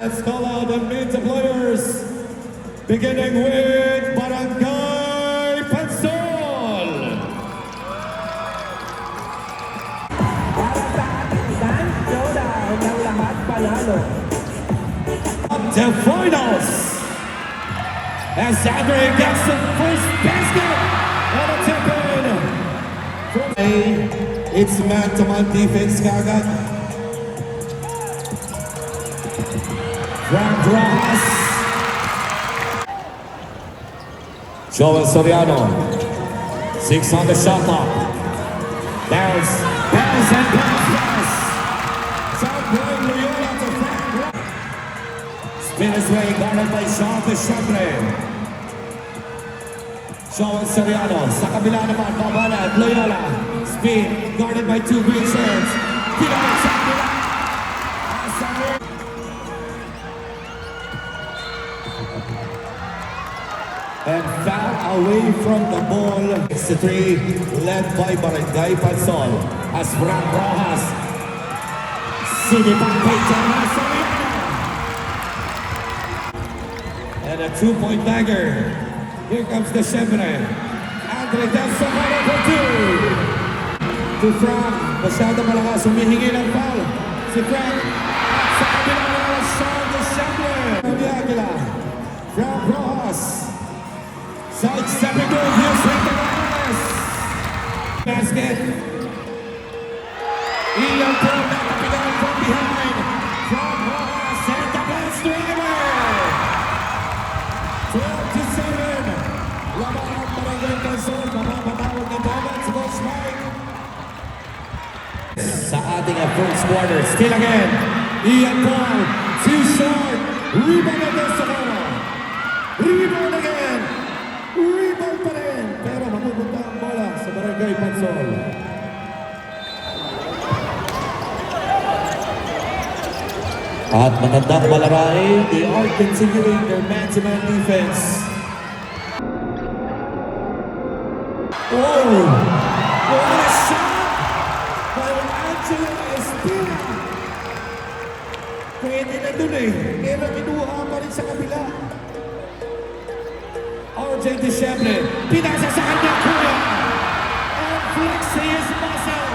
Let's call out the main players, beginning with Barangay Pansol. Para sa ating dance showdown ng lahat panalo. Up to finals. As Andre gets the first basket on a tip-in. It's man-to-man defense kagad. Frank Rojas. Joel Soriano. 6 on the shot clock. Bounce, bounce, and pass. South Point Loyola to Frank Rojas. Spin his way, guarded by Sean Deschambre. Joel Soriano. Sa kabila naman, babanat, Loyola. Spin, guarded by two green shirts. Pinamit sa kabila. And foul away from the ball. 63, led by Barangay Pansol. As Frank Rojas. Sinipang kay Joel Soriano. And a two-point dagger. Here comes the Shembre. Andre Del Socorro for two. To Frank. Masyado malakas. Humihingi ng foul. Si Frank. Sa kabila ng Sean Deschambre. Aguila. Frank Rojas. Side-stepping move, here's Frank Rojas. Basket. Ian Paul nakapigalan from behind. Frank Rojas and the best driver. 12-7. Laban ang Barangay Pansol. Mapapatawag ng bola si Coach Mike. Sa ating first quarter, still again. Ian Paul, too short. Rebound against the corner. Rebound again. Rebound pa rin. Pero mapupunta ang bola sa Barangay Pansol. At magandang malaray, they are continuing their man-to-man defense. Oh! What a shot by Angelo Espina! Pwede na dun eh. Pero kinuha pa rin sa kabila. RJ Deschambre, pinasa sa kanya, kuya! And flexing his muscle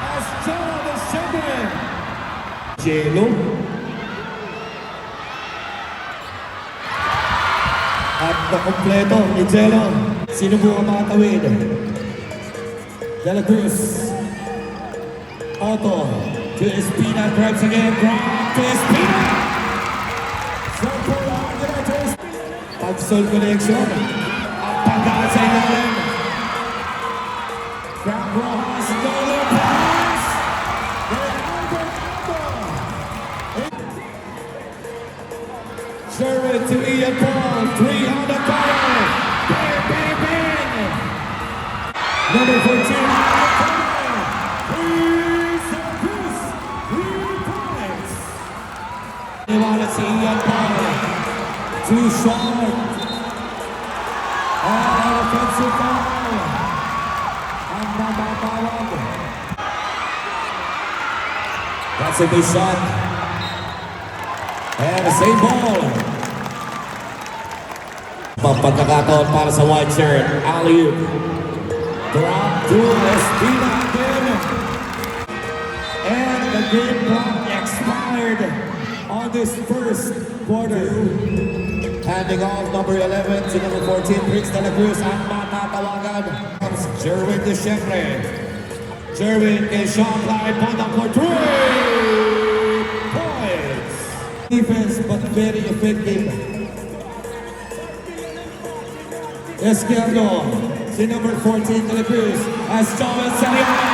as Joel Deschambre. Jelo. At nakompleto ni Jelo. Sinubukan makatawid. De La Cruz. Otto to Espina, drives again. Drop to Espina. Pansol connection. Ang pagkaan sa ilalim. Frank Rojas, no pass. Sherwood to Ian Paul. 3 on the corner. Bang, bang, bang. Number 14 on the corner. Three points. Iwala si Ian Paul. Too short. And offensive foul. Ang matatawag. That's a good shot. And the same ball. Pagkakataon para sa white shirt. Alley-oop. Drop to Espina again. And the game clock expired on this first quarter. Handing off number 11 to number 14, Prince De La Cruz. Ang matatawagan comes Jerwin Deschambre. Jerwin is shot line, bottom for 3 points. Defense, but very effective. Esquerdo, si number 14, De La Cruz, as Joel Soriano.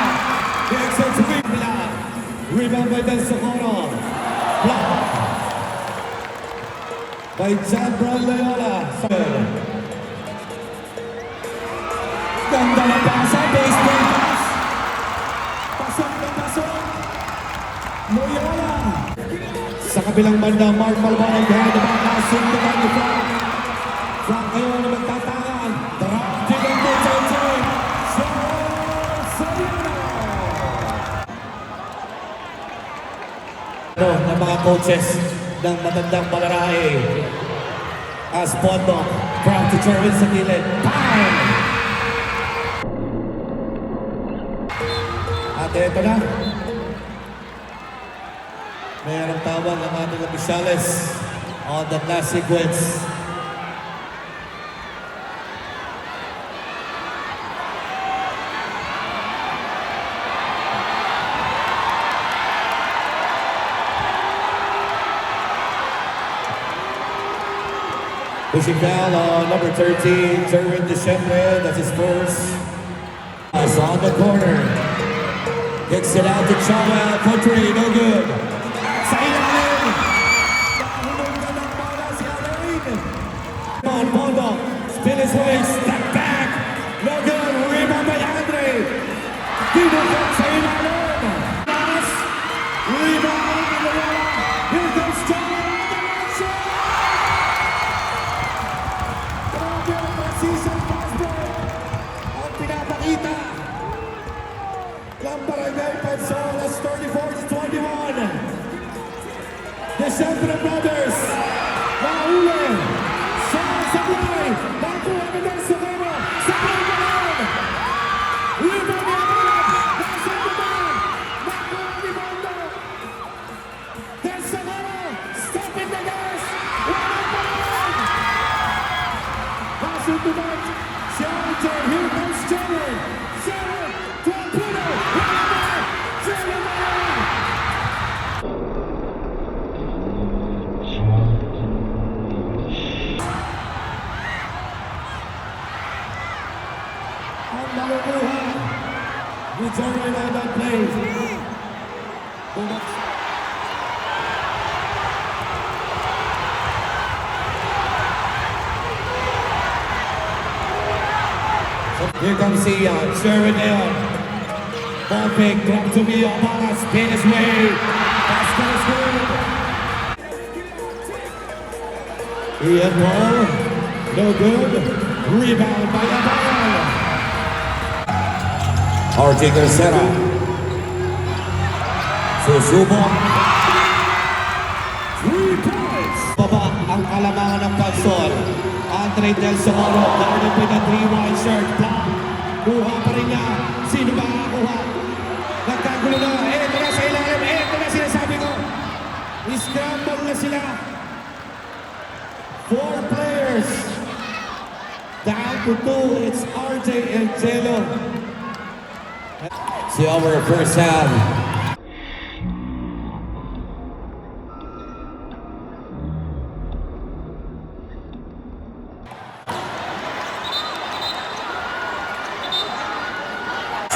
Gets it to Bibla. Rebound by Del Socorro. Block by John Brown Loyola. Ganda na pasa, baseball pass. Pasok na pasok. Loyola. Sa kabilang banda, Mark Malbon behind the back. Nasundukan ni Frank. Frank ngayon na magtatangan. Drop to the team. Soriano. ng mga coaches. ng matandang palarae. As Pondok, proud to Jerwin sa gilid. Pound! At ito na. Mayroong tawag ang ating opisyalis on the last sequence. Pushing down on number 13, Jerwin Deschambre. That's his first. It's on the corner. Kicks it out to Chawel for three. No good. Sa ilalim. Nahulog na ng bola si Alain. On Bondo. Spin his way. Step back. No good. Rebound by Andre. Dinukot sa ilalim. Pass. Rebound in the wall. Here comes Chawel on the right side. Grabe ang precision pass break. Ang pinapakita ng Barangay Pansolas 34-21. Deschambre Brothers. Mahuli. Sa supply. Nakuha ni Deschambre. Supply pa rin. Rebound ni Abad. Nasa naman. Nakuha ni Bondo. Deschambre. Stop in the gas. Wala pa rin. Nasa naman. Si RJ. Here comes Jerry. Jerry. To Alpuno. Wala pa rin. Jerry pa rin. Ang nalukuha ni Jerry on that play. Here comes the Jerry Leon. Ball pick, drop to me, Obama, spin his way. Basket is good. Ian Paul, no good. Rebound by Abad. RJ Garcera. Susubok. 3 points. Baba ang kalamangan ng Pansol. Andre Del Socorro, down with a 3-1 shirt. Block. Kuha pa rin niya. Sino ba kakakuha? Nagkagulo na. Ito na sa ilalim. Ito na sinasabi ko. Scramble na sila. 4 players. Down to 2. It's RJ and Jello. See over first half.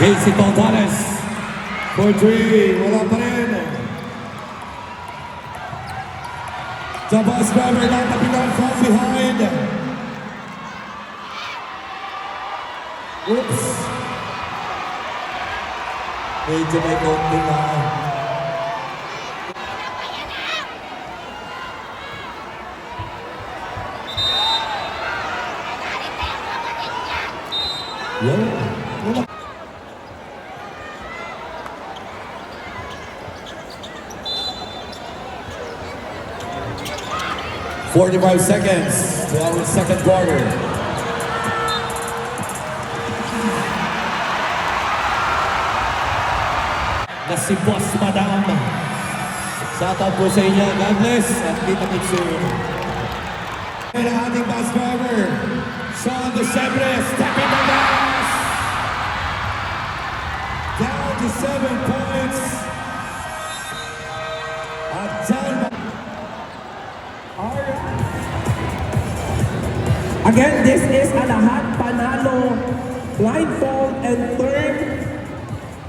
JC Gonzalez for 3. Wala pa rin. The bus driver not tapping out from behind. Oops. Medyo may konting yeah. 45 seconds to our second quarter. Na si Boss Madam. Shoutout po sa inyo. God bless. At kita Mitsu. And ang ating bus driver, Sean Deschambre, stepping the gas. Down to 7 points. At down by... Again, this is a lahat panalo, blindfold and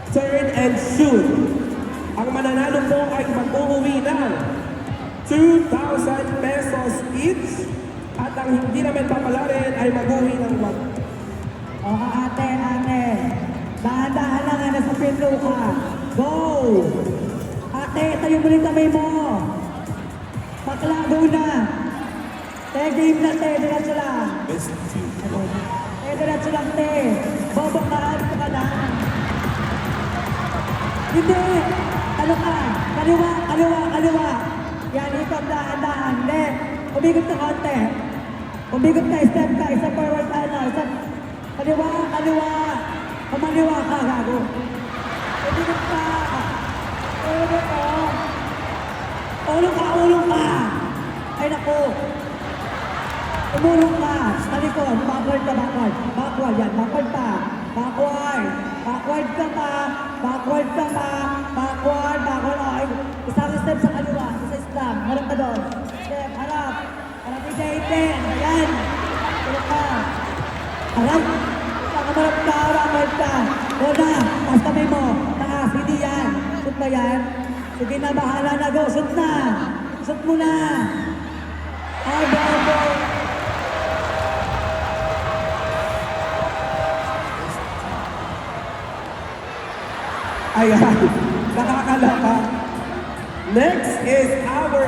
turn and shoot. Ang mananalo po ay mag-uuwi ng 2,000 pesos each at ang hindi naman papalarin ay mag-uwi ng wag. O ate, dahan-dahan lang nasa pinto ka. Go! Ate, tayo mo rin kamay mo. Paklago na. Game na, diretso lang. Diretso lang, Bobokaan ka na. Hindi! Ano ka? Kaliwa! Yan, ikot dahan-dahan. Hindi. Umikot ka konti. Umikot ka, step ka, isa forward ano, isa kaliwa, kaliwa. Kumaliwa ka, gago. Umikot ka. Umikot ka. Ulong ka, ulong ka. Ay naku. Umulong ka. Sa likod, backward ka, backward. Backward, yan, backward pa. Backward. Backward ka pa. Backward ka pa. Backward, backward. Okay. Isang step sa kaliwa. Isa step. Harap ka doon. Step, harap. Harap isa itin. Ayan. Harap ka. Harap. Harap ka, backward ka. Una, taas kamay mo. Taas, hindi yan. Shoot ba yan? Sige na, bahala na. Go, shoot na. Shoot mo na. Ay, bravo. Ayan, nakakaloka. Next is our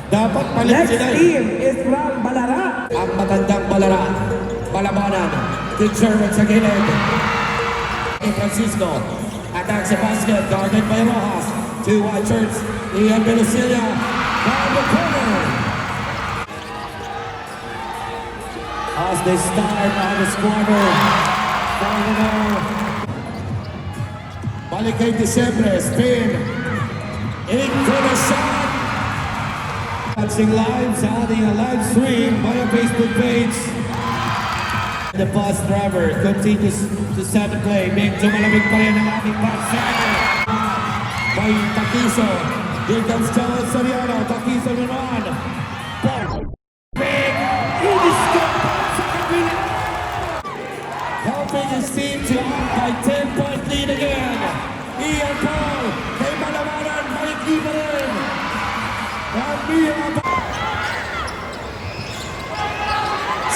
Dapat palit next sila. team is from Balara. Ang matandang balara. Palabanan. King Sherman sa gilid. King Francisco. Attack sa basket. Guarded by Rojas. Two white shirts. Ian Belusilia. Down the corner. As they start on this quarter. Balik kay Diciembre. Spin. Into the shot. Watching live sa ating live stream via Facebook page. The bus driver continues to set the play. Medyo malamig pa rin ang ating bus driver. By Taquizo. Here comes John Soriano. Taquizo naman. Ball. Big. Iniscope sa kabila. Helping his team to up by 10-point lead again. Ian Paul. Kay Malawanan. Maliki pa rin. And Ian Paul.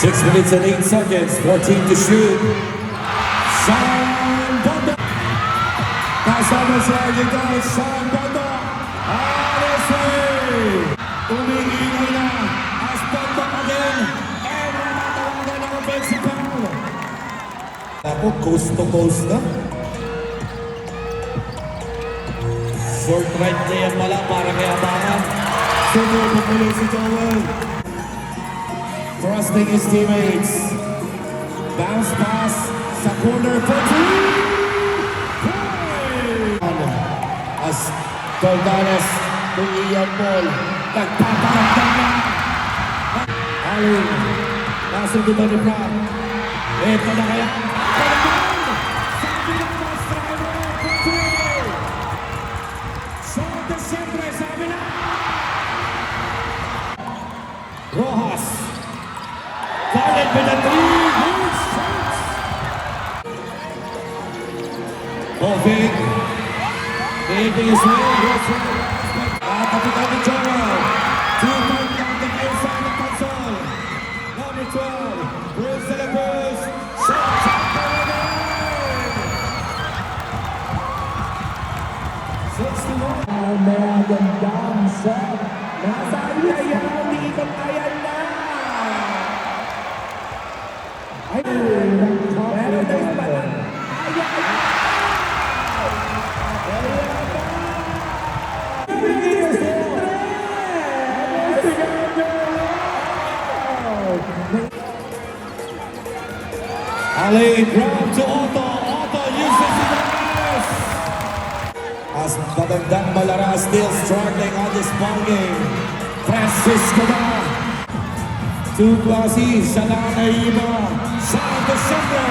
6 minutes and 8 seconds. 14 to shoot. Sean Bondo. Kasama si RJ Downs. Sean Bondo. Honestly. Umiingay na. As Bondo again. And namatawagan ng offensive foul. Ako, coast to coast na. Short right na yan pala para kay Abangan. Sumubo muli si Joel. Thrusting his teammates. Bounce pass sa corner for three. As Tordanes to Ian Paul. Nagpaparamdam na. Alin. Nasugutan ni Frank. Ito na kaya. Panaman! Sabi ng bus driver for three. So, Diciembre, sabi na. Rojas. Followed with a three. Good shots. Big. Making his way. Kapitan ni Joel. 2-point counting inside the console. Number 12. Bruce de la Cruz. Shots up the rim. 61. Magandang shot. Nasa ayaw, umiikot ayan na. Ay, meron na yung bala. Ali drop to Otto. Otto uses his ass. As Batandang Balara still struggling on this ball game. Francisco na. Too classy. Salana Iba. Sean Diciembre.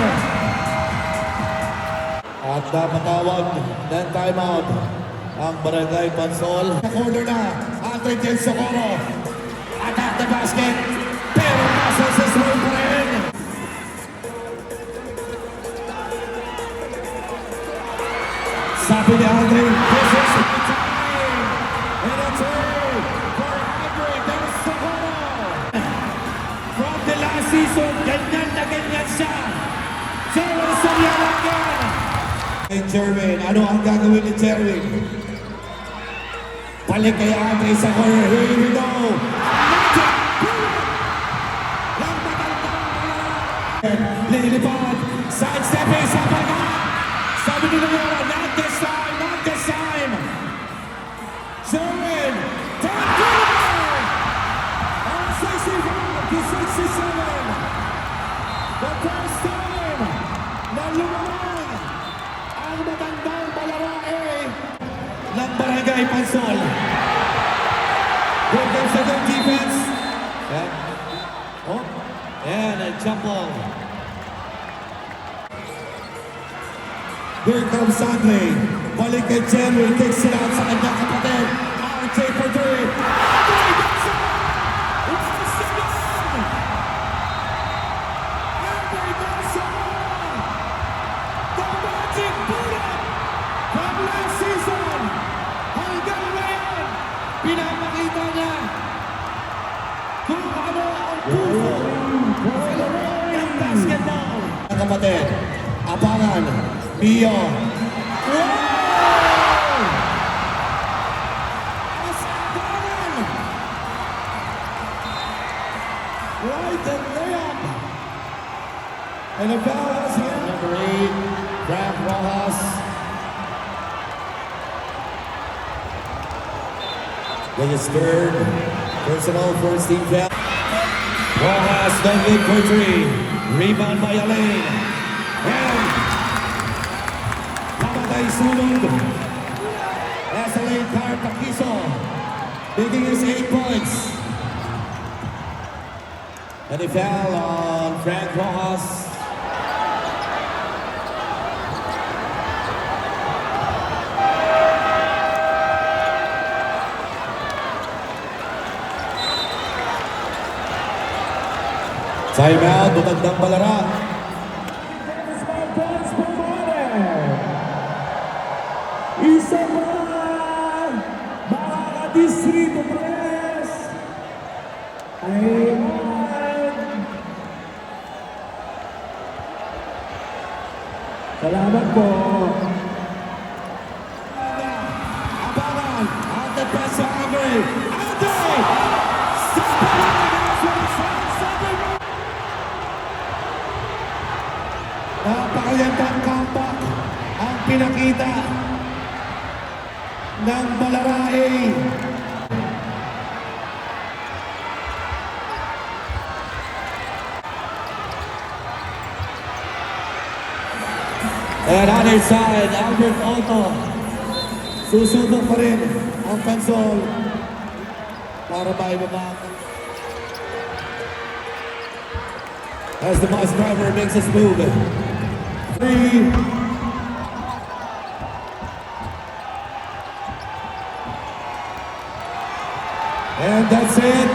At napatawag ng timeout ang Barangay Pansol. Sa corner na. Andre Del Socorro. Attack the basket. Pero muscles his way pa rin. Sabi ni Andre, this is the time. And a two for Andre Del Socorro. From the last season, ganyan na ganyan siya. Jerwin Soriano again. Hey Jerwin, ano ang gagawin ni Jerwin? Balik kay Andre sa corner. Here we go. Lilipad. Sidestepping sa baga. Sabi ni Loyola, not this time, not this time. in. 10 on 65 to 67. The first time na lumamang ang matandang balarae ng Barangay Pansol. Here comes the good defense. Yeah. Oh, and a jump ball. Here comes Andre. Balik kay Jerry. Takes it out sa kanyang kapatid. RJ for three. Andre gets it! Once again! Andre Nelson! The magic bullet from last season! Hanggang ngayon, pinapakita niya kung ano ang puso sa laro ng basketball. Ang kapatid, abangan, Mio. Wow! Asabangan! Right and layup. And the foul has hit. Number 8, Frank Rojas. Registered. Personal first team foul. Rojas, no good for three. Rebound by Alain. And Kamatay sunod. As Alain Carpaquiso making his 8 points. And a foul on Frank Rojas. Timeout, bumagdang balara. Dennis Martins Pomone. Isa pa, mga ka-Distrito 3. Ayan. Salamat po. Abangan, ang defense sa Andre. Andre! Stop the line! That's what it says. Napakagandang comeback ang pinakita ng Balarae. And other side, Albert Otto. Susubok pa rin ang Pansol para maibaba. As the bus driver makes his move. 3. And that's it.